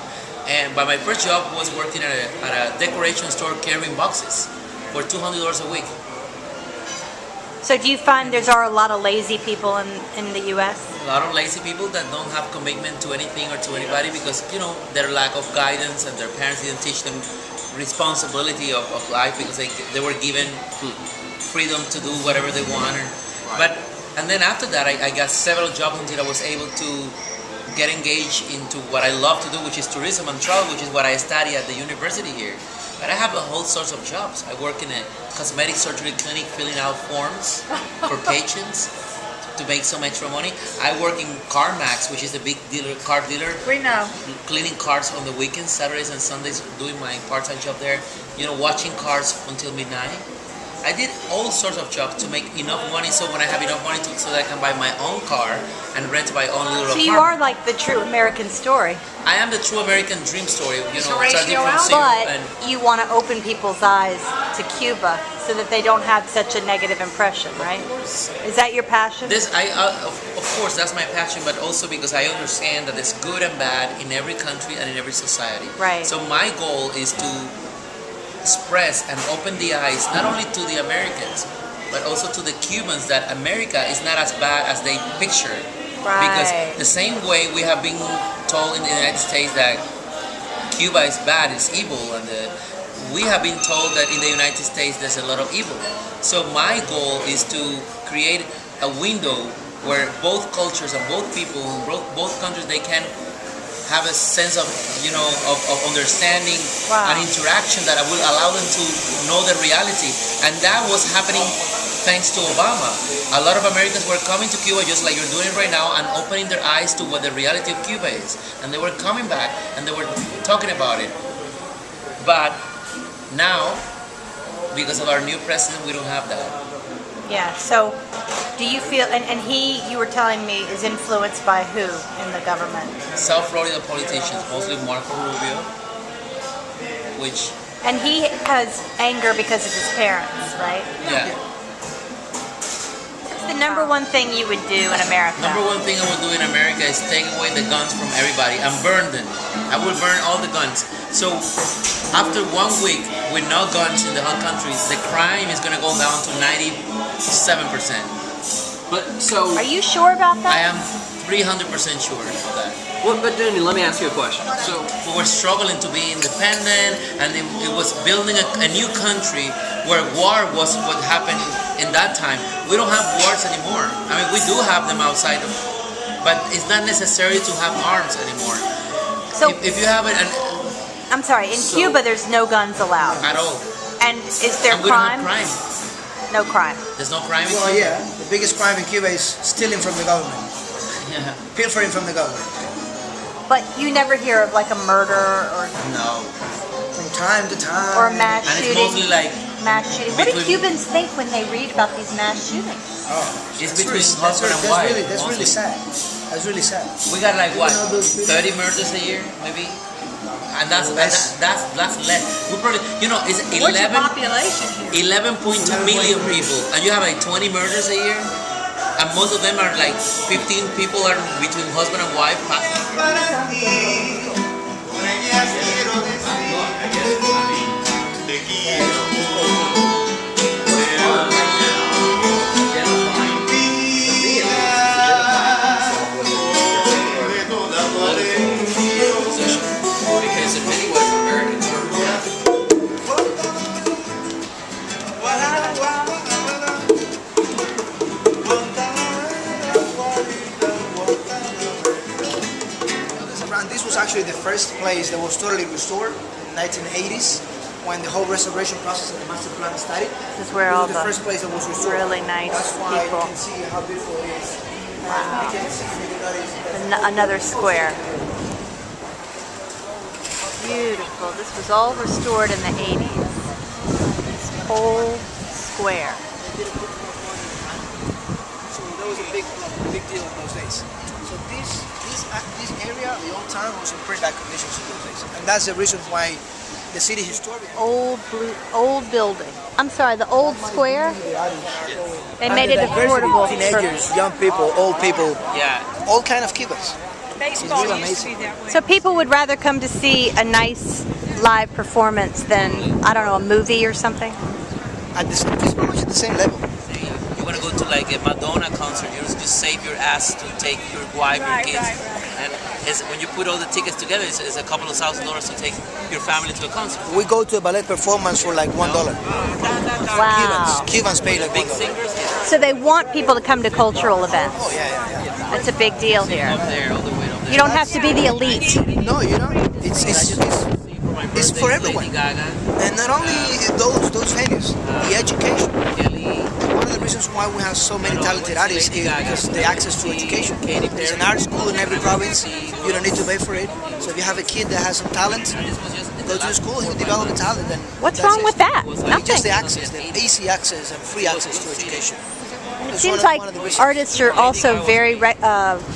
Speaker 3: But my first job was working at a decoration store carrying boxes for $200 a week.
Speaker 2: So do you find there are a lot of lazy people in the U.S.?
Speaker 3: A lot of lazy people that don't have commitment to anything or to anybody because, their lack of guidance and their parents didn't teach them responsibility of life because they were given freedom to do whatever they want. And then after that, I got several jobs until I was able to get engaged into what I love to do, which is tourism and travel, which is what I study at the university here. But I have a whole sorts of jobs. I work in a cosmetic surgery clinic filling out forms for patients to make some extra money. I work in CarMax, which is a big car dealer.
Speaker 1: We know.
Speaker 3: Cleaning cars on the weekends, Saturdays and Sundays, doing my part-time job there. Watching cars until midnight. I did all sorts of jobs to make enough money so when I have enough money so that I can buy my own car and rent my own little apartment.
Speaker 2: So you are like the true American story.
Speaker 3: I am the true American dream story,
Speaker 1: Horatio
Speaker 3: starting from
Speaker 1: Allen.
Speaker 3: zero.
Speaker 2: But
Speaker 3: And
Speaker 2: you want to open people's eyes to Cuba so that they don't have such a negative impression, right? Is that your passion?
Speaker 3: of course, that's my passion, but also because I understand that there's good and bad in every country and in every society.
Speaker 2: Right.
Speaker 3: So my goal is to express and open the eyes not only to the Americans, but also to the Cubans that America is not as bad as they picture.
Speaker 2: Right.
Speaker 3: Because the same way we have been told in the United States that Cuba is bad, it's evil, and we have been told that in the United States there's a lot of evil. So my goal is to create a window where both cultures and both people, both countries, they can have a sense of, of understanding and interaction that will allow them to know the reality. And that was happening thanks to Obama. A lot of Americans were coming to Cuba just like you're doing right now and opening their eyes to what the reality of Cuba is. And they were coming back and they were talking about it. But Now, because of our new president, we don't have that.
Speaker 2: Yeah, so do you feel, and he, you were telling me, is influenced by who in the government?
Speaker 3: South Florida politicians, mostly Marco Rubio, which...
Speaker 2: And he has anger because of his parents, right?
Speaker 3: Yeah.
Speaker 2: What's the number one thing you would do in America?
Speaker 3: Number one thing I would do in America is take away the guns from everybody and burn them. I will burn all the guns. So after 1 week with no guns in the whole country, the crime is going to go down to 97%. But so...
Speaker 2: Are you sure about that?
Speaker 3: I am 300% sure of that.
Speaker 7: Well, but Daniel, let me ask you a question.
Speaker 3: So we were struggling to be independent, and it was building a new country where war was what happened in that time. We don't have wars anymore. I mean, we do have them outside of, but it's not necessary to have arms anymore.
Speaker 2: So
Speaker 3: if you have it,
Speaker 2: I'm sorry, in Cuba there's no guns allowed.
Speaker 3: At all.
Speaker 2: And is there
Speaker 3: And we don't
Speaker 2: crime?
Speaker 3: have crime.
Speaker 2: No crime.
Speaker 3: There's no crime in
Speaker 9: Well,
Speaker 3: Cuba?
Speaker 9: yeah, the biggest crime in Cuba is stealing from the government,
Speaker 3: Yeah.
Speaker 9: pilfering from the government.
Speaker 2: But you never hear of like a murder or
Speaker 3: No.
Speaker 9: From time to time.
Speaker 2: or a mass
Speaker 3: And it's
Speaker 2: shooting.
Speaker 3: mostly like,
Speaker 2: Mass shooting. What do
Speaker 3: between-
Speaker 2: Cubans think when they read about these mass shootings?
Speaker 9: Oh,
Speaker 3: it's
Speaker 9: that's
Speaker 3: between
Speaker 9: really,
Speaker 3: husband and wife.
Speaker 9: that's really
Speaker 3: mostly.
Speaker 9: sad. That's really sad.
Speaker 3: We got like what,
Speaker 9: You know those people-
Speaker 3: 30 murders a year, maybe? And that's
Speaker 9: Less.
Speaker 3: that's less. We probably, you know, it's
Speaker 1: What's the population here?
Speaker 3: 11.2 million people, and you have like 20 murders a year, and most of them are like 15 people are between husband and wife passing.
Speaker 7: Because in many ways, Americans are...
Speaker 9: This was actually the first place that was totally restored in the 1980s when the whole restoration process of the master plan started.
Speaker 2: This is where
Speaker 9: It
Speaker 2: all
Speaker 9: was
Speaker 2: the
Speaker 9: the first place that was restored.
Speaker 2: really nice
Speaker 9: That's why
Speaker 2: people.
Speaker 9: you can see how beautiful it is.
Speaker 2: Wow.
Speaker 9: You can see maybe that is
Speaker 2: Another square. Beautiful. This was all restored in the 80s. This whole square.
Speaker 9: So that was a big deal in those days. So this area, the old town, was in pretty bad conditions in those days, and that's the reason why the city historian.
Speaker 2: Old building. I'm sorry, the old square? They made it affordable.
Speaker 9: Teenagers, young people, old people,
Speaker 3: Yeah.
Speaker 9: all kind of Cubans.
Speaker 1: Baseball
Speaker 9: really
Speaker 1: used to be
Speaker 9: amazing.
Speaker 1: that way.
Speaker 2: So people would rather come to see a nice live performance than, I don't know, a movie or something?
Speaker 9: It's pretty much at the same level.
Speaker 3: You want to go to like a Madonna concert, you just save your ass to take your wife, your
Speaker 1: Right,
Speaker 3: kids.
Speaker 1: right.
Speaker 3: And when you put all the tickets together, it's a couple of $1,000 to take your family to a concert.
Speaker 9: We go to a ballet performance for like $1.
Speaker 2: Wow.
Speaker 9: Cubans pay like
Speaker 3: Big
Speaker 9: $1.
Speaker 3: singers, yeah.
Speaker 2: So they want people to come to cultural events.
Speaker 9: Oh yeah.
Speaker 2: That's a big deal here.
Speaker 3: Up there, all the way up there.
Speaker 2: You don't have to be the elite.
Speaker 9: No, you know, it's for everyone.
Speaker 3: Lady Gaga,
Speaker 9: And not only those venues, the education.
Speaker 3: Kelly,
Speaker 9: One of the reasons why we have so many talented artists is because the access to education. There's an art school in every province. You don't need to pay for it. So if you have a kid that has some talent, go to the school, he'll develop a talent. And
Speaker 2: What's
Speaker 9: that's
Speaker 2: wrong
Speaker 9: it.
Speaker 2: with that?
Speaker 9: Just
Speaker 2: Nothing.
Speaker 9: the access, the easy access and free access to education.
Speaker 2: It seems like artists are also very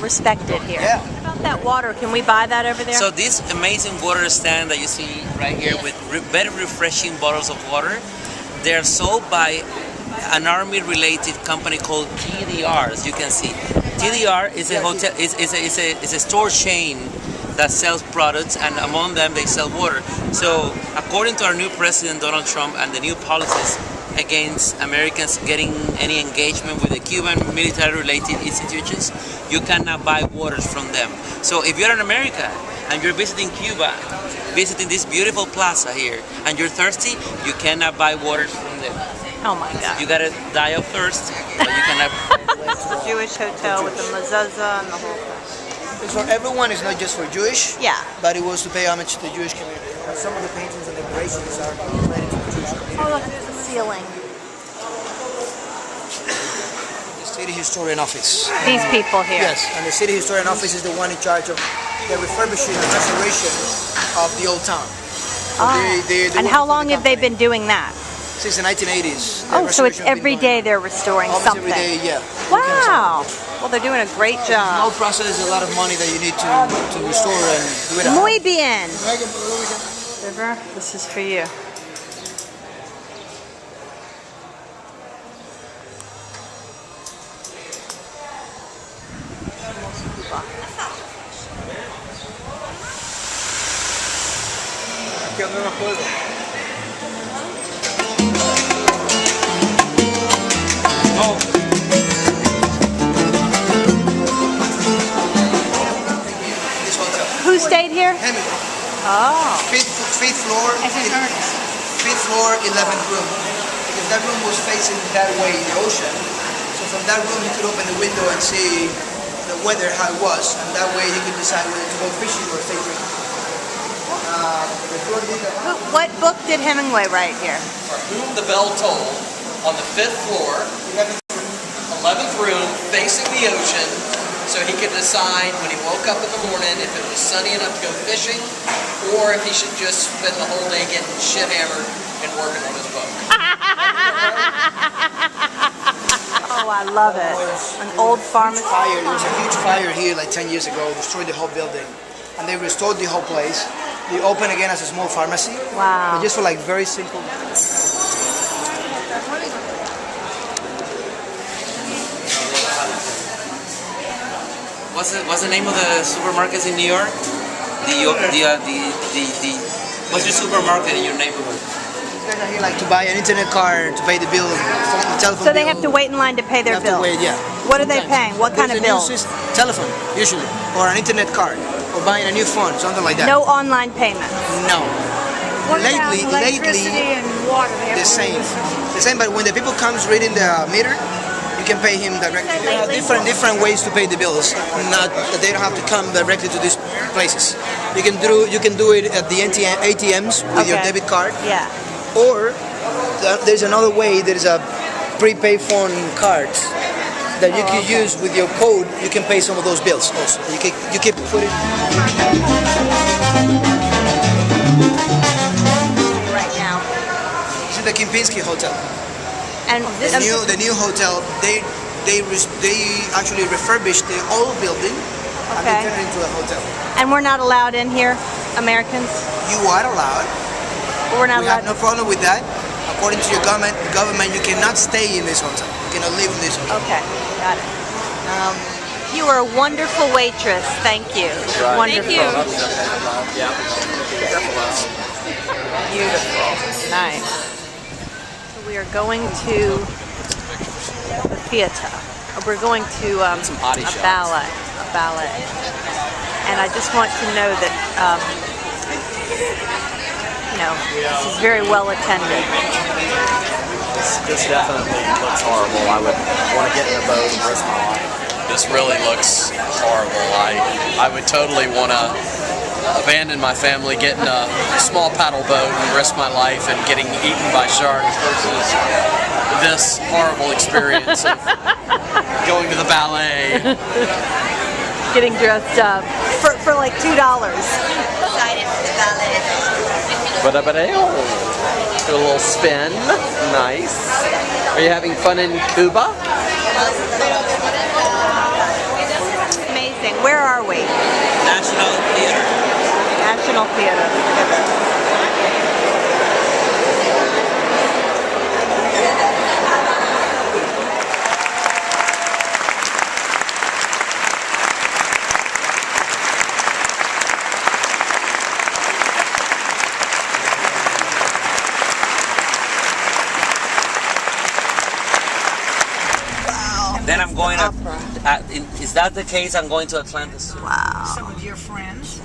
Speaker 2: respected here.
Speaker 9: Yeah.
Speaker 2: What about that water? Can we buy that over there?
Speaker 3: So this amazing water stand that you see right here with very refreshing bottles of water, they're sold by an army-related company called TDR, as you can see. TDR is a hotel, is a store chain that sells products, and among them they sell water. So according to our new president Donald Trump and the new policies against Americans getting any engagement with the Cuban military-related institutions, you cannot buy waters from them. So if you're in America and you're visiting Cuba, visiting this beautiful plaza here, and you're thirsty, you cannot buy water from them.
Speaker 2: oh my God.
Speaker 3: You gotta die of thirst, but you cannot.
Speaker 2: Jewish hotel with the mezuzah and the whole thing.
Speaker 9: It's for everyone, it's not just for Jewish,
Speaker 2: Yeah.
Speaker 9: but it was to pay homage to the Jewish community. And some of the paintings and decorations are related to the Jewish community.
Speaker 2: Oh, look, there's a ceiling.
Speaker 9: The City Historian Office.
Speaker 2: These people here.
Speaker 9: Yes, and the City Historian Office is the one in charge of the refurbishing and restoration of the old town. They
Speaker 2: And
Speaker 9: work
Speaker 2: how
Speaker 9: for
Speaker 2: long
Speaker 9: the
Speaker 2: have they
Speaker 9: company
Speaker 2: been doing that?
Speaker 9: Since the 1980s.
Speaker 2: Oh, so it's
Speaker 9: Restoration has been
Speaker 2: every
Speaker 9: going
Speaker 2: day
Speaker 9: on.
Speaker 2: they're restoring
Speaker 9: Almost
Speaker 2: something.
Speaker 9: every day, yeah.
Speaker 2: Wow. Well, they're doing a great
Speaker 9: Small
Speaker 2: job.
Speaker 9: process is a lot of money that you need to restore and do it at
Speaker 2: Muy
Speaker 9: home.
Speaker 2: bien. River, this is for you.
Speaker 4: Aquí ando en el juego.
Speaker 9: This hotel.
Speaker 2: Who stayed here?
Speaker 9: Hemingway.
Speaker 2: Oh.
Speaker 9: Fifth floor, 11th room. Because that room was facing that way, the ocean. So from that room you could open the window and see the weather, how it was, and that way you could decide whether to go fishing or stay drinking.
Speaker 2: What book did Hemingway write here?
Speaker 7: For Whom the Bell Tolled, on the 5th floor, 11th room, facing the ocean, so he could decide when he woke up in the morning if it was sunny enough to go fishing, or if he should just spend the whole day getting shit hammered and working on his book.
Speaker 2: Oh, I love it. An old pharmacy.
Speaker 9: Fire. There was a huge fire here like 10 years ago, destroyed the whole building. And they restored the whole place. They opened again as a small pharmacy.
Speaker 2: Wow.
Speaker 9: But just for like very simple.
Speaker 3: What's the name of the supermarkets in New York? What's your supermarket in your neighborhood?
Speaker 9: These guys are here like to buy an internet card, to pay the bill, telephone
Speaker 2: So they
Speaker 9: bill.
Speaker 2: have to wait in line to pay their
Speaker 9: They have to
Speaker 2: bill.
Speaker 9: wait, yeah.
Speaker 2: What are they paying? What kind of bill?
Speaker 9: Telephone, usually, or an internet card, or buying a new phone, something like that.
Speaker 2: No online payment.
Speaker 9: No.
Speaker 1: What about
Speaker 9: Lately,
Speaker 1: electricity and water? They have
Speaker 9: the
Speaker 1: to
Speaker 9: same.
Speaker 1: electricity?
Speaker 9: The same, but when the people comes reading the meter, you can pay him directly. There are different ways to pay the bills. Not that they don't have to come directly to these places. You can do it at the ATMs with your
Speaker 2: Okay.
Speaker 9: debit card,
Speaker 2: Yeah.
Speaker 9: or there's another way. There is a prepaid phone card that you can use with your code. You can pay some of those bills also. You can put it.
Speaker 2: Right now.
Speaker 9: This is the Kempinski Hotel.
Speaker 2: And
Speaker 9: The new hotel. They actually refurbished the old building and they
Speaker 2: Okay.
Speaker 9: turned it into a hotel.
Speaker 2: and we're not allowed in here, Americans.
Speaker 9: You are allowed.
Speaker 2: We're not
Speaker 9: We have
Speaker 2: allowed.
Speaker 9: no problem with that. According to your government, you cannot stay in this hotel. You cannot live in this hotel.
Speaker 2: Okay, got it. You are a wonderful waitress. Thank you. Wonderful.
Speaker 8: you.
Speaker 2: Beautiful. Nice. So we are going to the theater. We're going to a ballet. And I just want to know that, this is very well attended.
Speaker 7: This definitely looks horrible. I would want to get in a boat and risk my life. This really looks horrible. I would totally want to abandon my family, get in a small paddle boat and risk my life and getting eaten by sharks versus this horrible experience of going to the ballet.
Speaker 2: Getting dressed up for like $2.
Speaker 8: Excited for the ballet.
Speaker 7: Do a little spin. Nice. Are you having fun in Cuba?
Speaker 2: Amazing. Where are we?
Speaker 3: National Theater.
Speaker 2: National Theater.
Speaker 3: Then I'm going to. Is that the case? I'm going to Atlanta soon.
Speaker 2: Wow.
Speaker 1: Some of your friends.